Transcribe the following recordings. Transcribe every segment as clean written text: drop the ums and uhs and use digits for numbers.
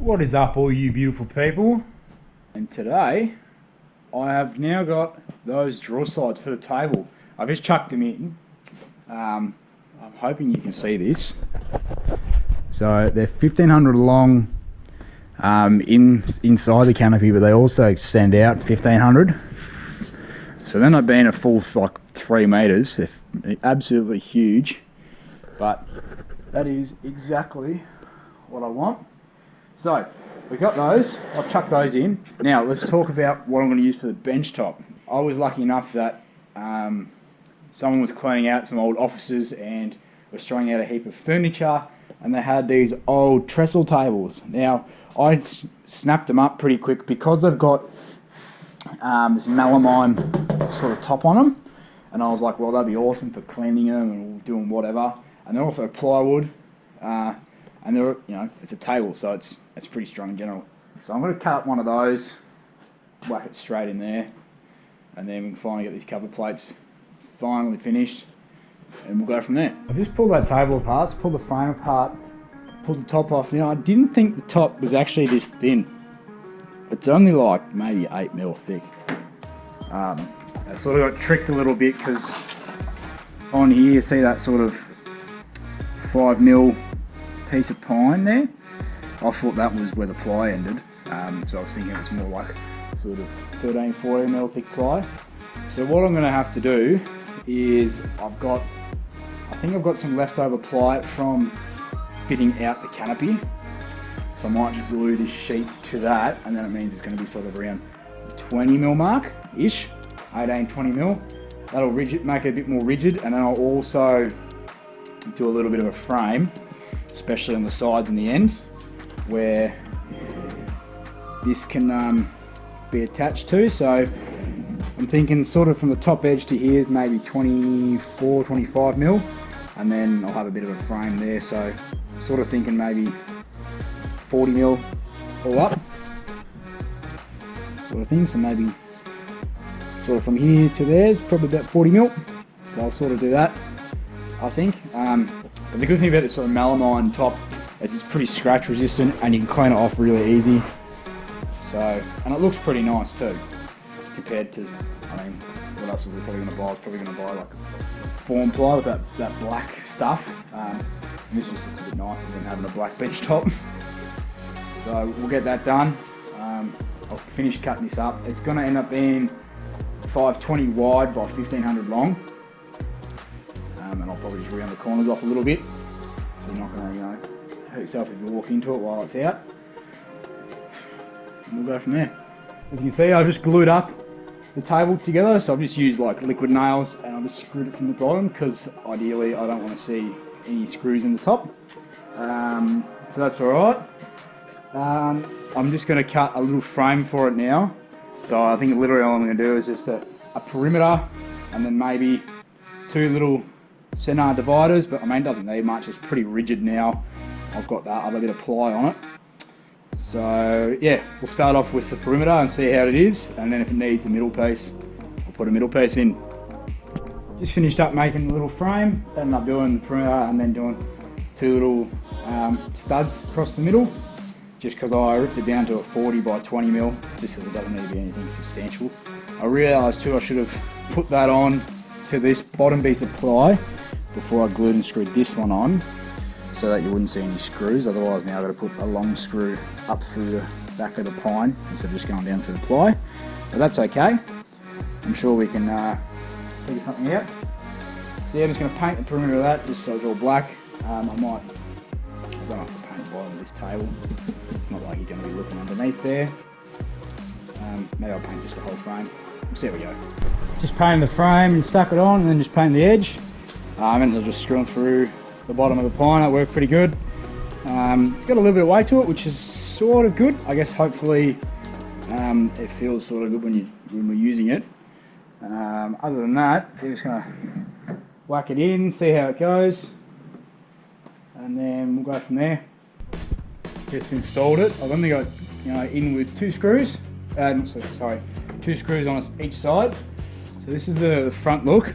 What is up, all you beautiful people? And today I have now got those draw slides for the table. I've just chucked them in. I'm hoping you can see this. So they're 1500 long inside the canopy, but they also extend out 1500. So they're not being a full like 3 meters. They're absolutely huge, but that is exactly what I want. So we got those. I've chucked those in. Now let's talk about what I'm going to use for the bench top. I was lucky enough that someone was cleaning out some old offices and was throwing out a heap of furniture, and they had these old trestle tables. Now I snapped them up pretty quick because they've got this melamine sort of top on them, and I was like, well, that'd be awesome for cleaning them and doing whatever. And they're also plywood, and they're, you know, it's a table, so it's pretty strong in general. So I'm going to cut up one of those, whack it straight in there, and then we can finally get these cover plates finally finished, and we'll go from there. I've just pulled that table apart, so pulled the frame apart, pulled the top off. Now I didn't think the top was actually this thin. It's only like maybe 8 mil thick. I sort of got tricked a little bit because on here you see that sort of 5 mil piece of pine there. I thought that was where the ply ended, so I was thinking it was more like sort of 13, 14 mil thick ply. So what I'm going to have to do is I think I've got some leftover ply from fitting out the canopy. So I might just glue this sheet to that, and then it means it's going to be sort of around the 20 mil mark-ish, 18, 20 mil. That'll make it a bit more rigid, and then I'll also do a little bit of a frame, especially on the sides and the end, where this can be attached to. So I'm thinking sort of from the top edge to here, maybe 24, 25 mil, and then I'll have a bit of a frame there. So sort of thinking maybe 40 mil all up, sort of thing. So maybe sort of from here to there, probably about 40 mil. So I'll sort of do that, I think. But the good thing about this sort of melamine top is it's pretty scratch resistant, and you can clean it off really easy. So, and it looks pretty nice too, compared to, I mean, what else was we probably going to buy? I was probably going to buy like form ply with that black stuff. And this just looks a bit nicer than having a black bench top. So we'll get that done. I'll finish cutting this up. It's going to end up being 520 wide by 1500 long. And I'll probably just round the corners off a little bit, so you're not going to, hurt yourself if you walk into it while it's out. And we'll go from there. As you can see, I've just glued up the table together, so I've just used like liquid nails, and I've just screwed it from the bottom because ideally I don't want to see any screws in the top. So that's alright. I'm just going to cut a little frame for it now. So I think literally all I'm going to do is just a perimeter, and then maybe 2 little center dividers, but I mean it doesn't need much, it's pretty rigid now. I've got that other bit of ply on it. So yeah, we'll start off with the perimeter and see how it is, and then if it needs a middle piece, I'll put a middle piece in. Just finished up making a little frame, ended up doing the perimeter and then doing 2 little studs across the middle, just because I ripped it down to a 40 by 20 mil, just because it doesn't need to be anything substantial. I realised too I should have put that on to this bottom piece of ply before I glued and screwed this one on, so that you wouldn't see any screws. Otherwise now I've got to put a long screw up through the back of the pine instead of just going down through the ply. But that's okay. I'm sure we can figure something out. So yeah, I'm just going to paint the perimeter of that just so it's all black. I don't have to paint the bottom of this table. It's not like you're going to be looking underneath there. Maybe I'll paint just the whole frame. We'll see how we go. Just painted the frame and stuck it on, and then just painted the edge. And I'll just screw them through the bottom of the pine. That worked pretty good. It's got a little bit of weight to it, which is sort of good. I guess hopefully it feels sort of good when we're using it. Other than that, we're just gonna whack it in, see how it goes, and then we'll go from there. Just installed it. I've only got in with 2 screws. 2 screws on each side. So this is the front look.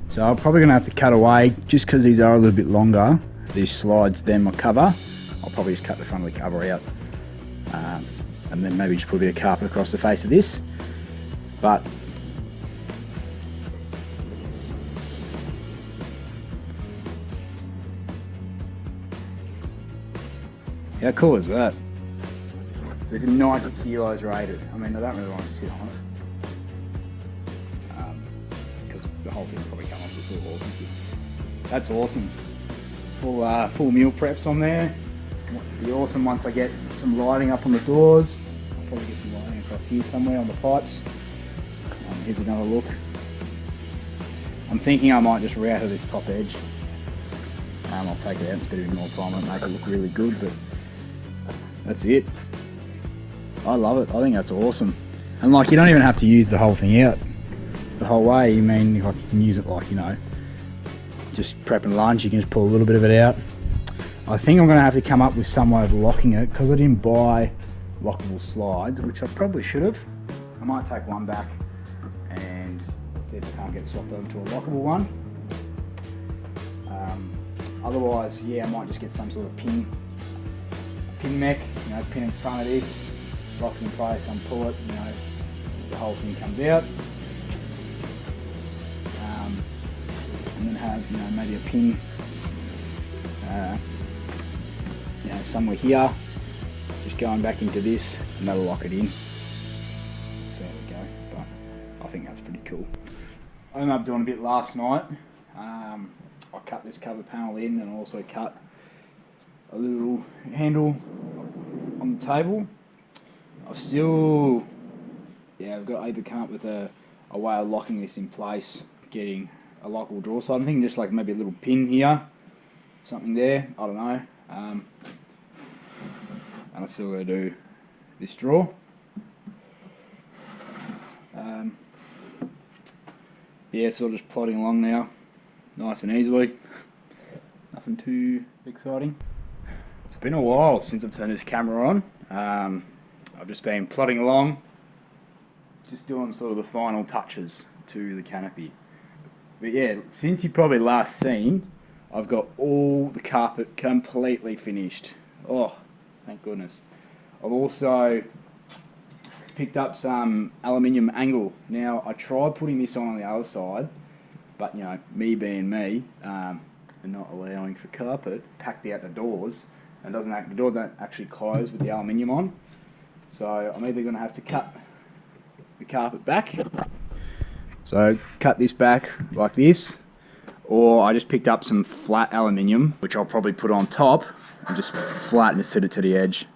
So I'm probably going to have to cut away, just because these are a little bit longer, these slides, than my cover. I'll I'll probably just cut the front of the cover out, and then maybe just put a bit of carpet across the face of this. But how cool is that? So this is 90 kilos rated. I mean, I don't really want to sit on it, because the whole thing will probably come off the sort of horses. But that's awesome. Full meal preps on there. It'll be awesome once I get some lighting up on the doors. I'll probably get some lighting across here somewhere on the pipes. Here's another look. I'm thinking I might just router this top edge. I'll take it out and spend a bit more time on it, make it look really good, but that's it. I love it. I think that's awesome. And like, you don't even have to use the whole thing out the whole way. You mean, like, you can use it like, you know, just prepping lunch, you can just pull a little bit of it out. I think I'm going to have to come up with some way of locking it, because I didn't buy lockable slides, which I probably should have. I might take one back and see if I can't get swapped over to a lockable one. Otherwise, yeah, I might just get some sort of pin mech, you know, pin in front of this, locks in place, unpull it, you know, the whole thing comes out. And then have, you know, maybe a pin, you know, somewhere here, just going back into this, and that'll lock it in. So there we go. But I think that's pretty cool. I ended up doing a bit last night. I cut this cover panel in and also cut a little handle on the table. I've got either come up with a way of locking this in place, getting a lockable drawer side. I'm thinking just like maybe a little pin here, something there, I don't know. And I still got to do this drawer. Yeah, sort of just plodding along now, nice and easily. Nothing too exciting. It's been a while since I've turned this camera on. I've just been plodding along, just doing sort of the final touches to the canopy. But yeah, since you probably last seen, I've got all the carpet completely finished. Oh, thank goodness. I've also picked up some aluminium angle. Now, I tried putting this on the other side, but you know, me being me, and not allowing for carpet, packed out the doors, and the door don't actually close with the aluminium on. So I'm either going to have to cut the carpet back, so cut this back like this, or I just picked up some flat aluminium, which I'll probably put on top and just flatten it, set it to the edge.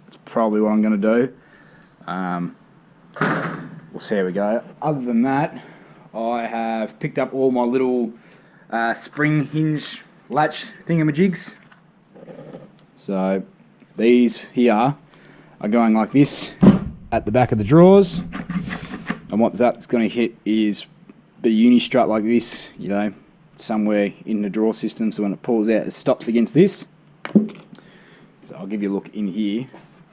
That's probably what I'm going to do. We'll see how we go. Other than that, I have picked up all my little spring hinge latch thingamajigs. So these here are going like this at the back of the drawers, and what that's going to hit is the uni strut like this, you know, somewhere in the drawer system, so when it pulls out it stops against this. So I'll give you a look in here,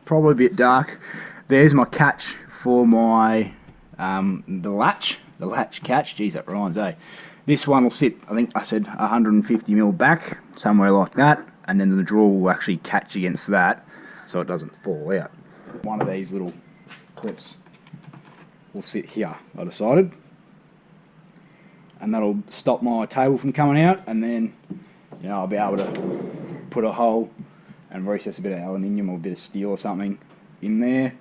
probably a bit dark. There's my catch for my the latch catch. Geez, that rhymes, eh? This one will sit, I think I said 150mm back, somewhere like that, and then the drawer will actually catch against that so it doesn't fall out. One of these little clips will sit here, I decided, and that'll stop my table from coming out, and then, you know, I'll be able to put a hole and recess a bit of aluminium or a bit of steel or something in there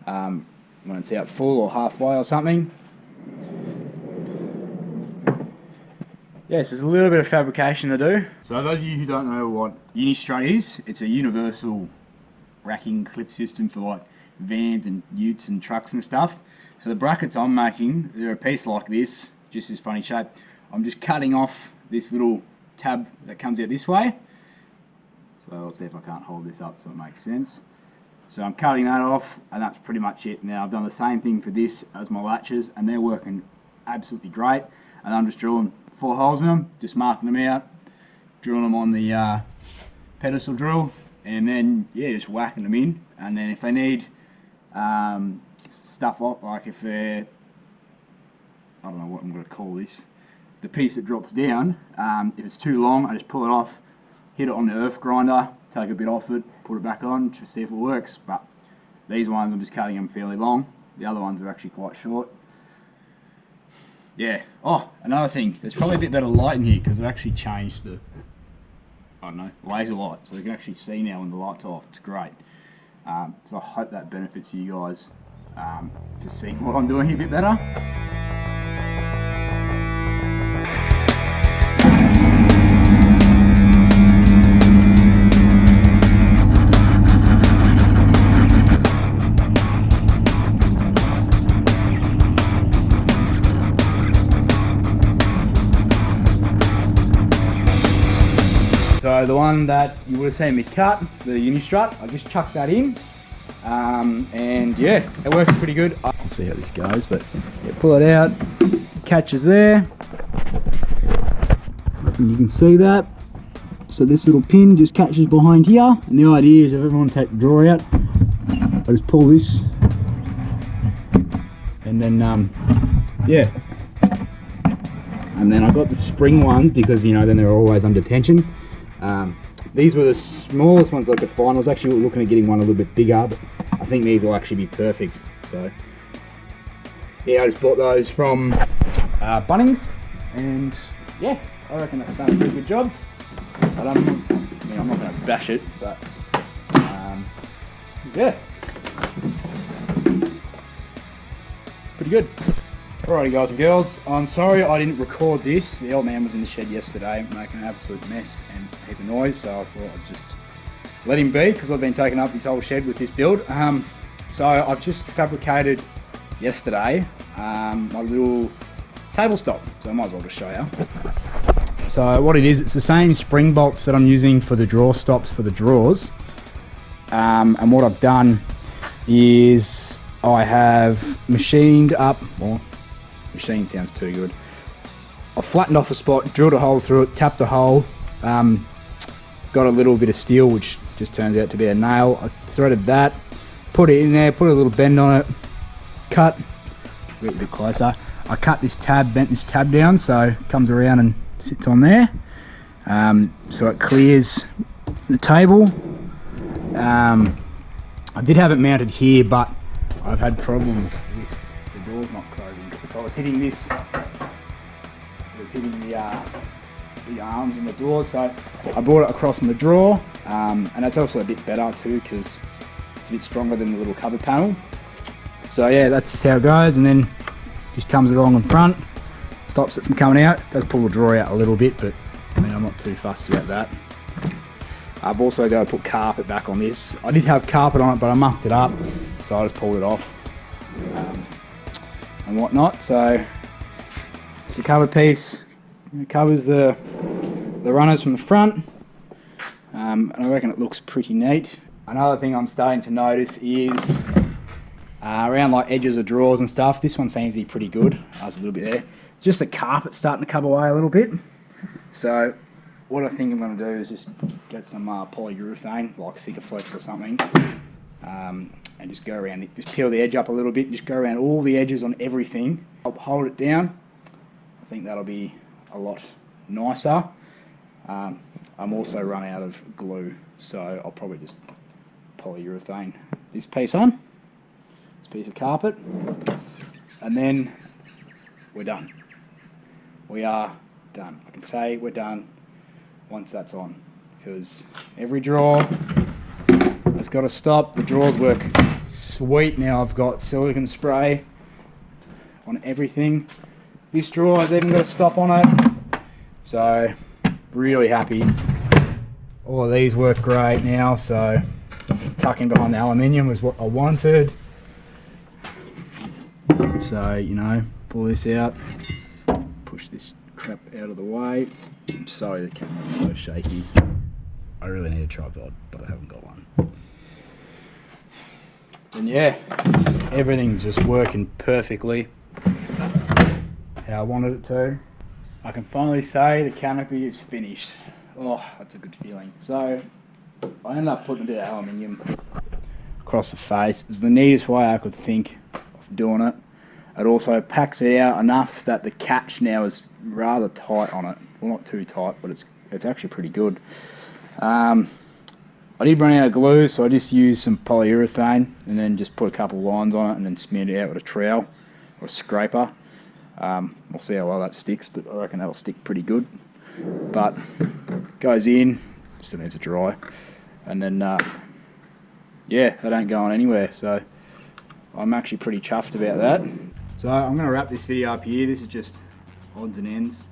when it's out full or halfway or something. Yes, there's a little bit of fabrication to do. So those of you who don't know what Unistrut is, it's a universal racking clip system for like vans and utes and trucks and stuff. So the brackets I'm making, they're a piece like this, just this funny shape. I'm just cutting off this little tab that comes out this way. So I'll see if I can't hold this up so it makes sense. So I'm cutting that off, and that's pretty much it. Now I've done the same thing for this as my latches, and they're working absolutely great. And I'm just drilling 4 holes in them, just marking them out, drilling them on the pedestal drill, and then yeah, just whacking them in. And then if they need stuff off, like if they're, I don't know what I'm going to call this, the piece that drops down, if it's too long, I just pull it off, hit it on the earth grinder, take a bit off it, put it back on, to see if it works. But these ones, I'm just cutting them fairly long. The other ones are actually quite short. Yeah. Oh, another thing. There's probably a bit better light in here because I've actually changed the, I don't know, laser light. So you can actually see now when the light's off. It's great. So I hope that benefits you guys to see what I'm doing a bit better. So the one that you would have seen me cut, the Unistrut, I just chucked that in, and yeah, it works pretty good. I'll see how this goes, but yeah, pull it out, catches there, and you can see that. So this little pin just catches behind here, and the idea is if everyone take the drawer out, I just pull this, and then yeah, and then I got the spring one because then they're always under tension. These were the smallest ones I could find. I was actually looking at getting one a little bit bigger, but I think these will actually be perfect. So yeah, I just bought those from Bunnings, and yeah, I reckon that's done a pretty good job. But I'm not going to bash it, but yeah, pretty good. Alrighty guys and girls, I'm sorry I didn't record this. The old man was in the shed yesterday making an absolute mess and a heap of noise, so I thought I'd just let him be because I've been taking up this whole shed with this build. So I've just fabricated yesterday my little table stop, so I might as well just show you. So what it is, it's the same spring bolts that I'm using for the drawer stops for the drawers, and what I've done is I have machined up, well, machine sounds too good. I flattened off a spot, drilled a hole through it, tapped a hole, got a little bit of steel which just turns out to be a nail. I threaded that, put it in there, put a little bend on it, cut, get a bit closer. I cut this tab, bent this tab down so it comes around and sits on there. So it clears the table. I did have it mounted here, but I've had problems with the doors not closing. So I was hitting this, the arms and the doors, so I brought it across in the drawer, and it's also a bit better too because it's a bit stronger than the little cupboard panel. So yeah, that's just how it goes, and then just comes along in front, stops it from coming out. It does pull the drawer out a little bit, but I mean I'm not too fussed about that. I've also got to put carpet back on this. I did have carpet on it, but I mucked it up, so I just pulled it off and whatnot. So the cover piece covers the runners from the front, and I reckon it looks pretty neat. Another thing I'm starting to notice is around like edges of drawers and stuff, this one seems to be pretty good. There's a little bit there. It's just the carpet starting to come away a little bit. So what I think I'm going to do is just get some polyurethane, like Sikaflex or something, and just go around, just peel the edge up a little bit, just go around all the edges on everything. I'll hold it down. I think that'll be a lot nicer. I'm also run out of glue, so I'll probably just polyurethane this piece on, this piece of carpet, and then we're done. We are done. I can say we're done once that's on, because every drawer has got to stop. The drawers work sweet now. I've got silicone spray on everything. This drawer has even got a stop on it, so really happy. All of these work great now, so tucking behind the aluminium was what I wanted. So pull this out, push this crap out of the way. I'm sorry the camera is so shaky. I really need a tripod, but I haven't got one. And yeah, everything's just working perfectly how I wanted it to. I can finally say the canopy is finished. Oh, that's a good feeling. So I ended up putting a bit of aluminium across the face. It's the neatest way I could think of doing it. It also packs it out enough that the catch now is rather tight on it. Well, not too tight, but it's actually pretty good. I did run out of glue, so I just used some polyurethane and then just put a couple lines on it and then smeared it out with a trowel or a scraper. We'll see how well that sticks, but I reckon that'll stick pretty good. But goes in, still needs to dry, and then yeah, that ain't going anywhere. So I'm actually pretty chuffed about that. So I'm going to wrap this video up here. This is just odds and ends,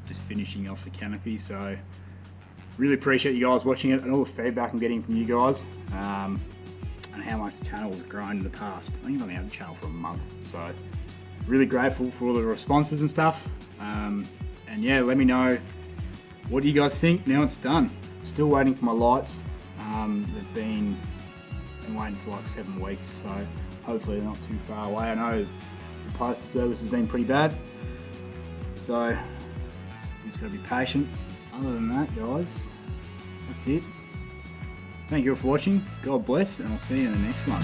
just finishing off the canopy. So really appreciate you guys watching it and all the feedback I'm getting from you guys, and how much the channel has grown in the past. I think I've only had the channel for a month, so really grateful for all the responses and stuff. And yeah, let me know, what do you guys think now it's done? Still waiting for my lights. They've been waiting for like 7 weeks, so hopefully they're not too far away. I know the postal service has been pretty bad, so you just gotta be patient. Other than that, guys, that's it. Thank you all for watching. God bless, and I'll see you in the next one.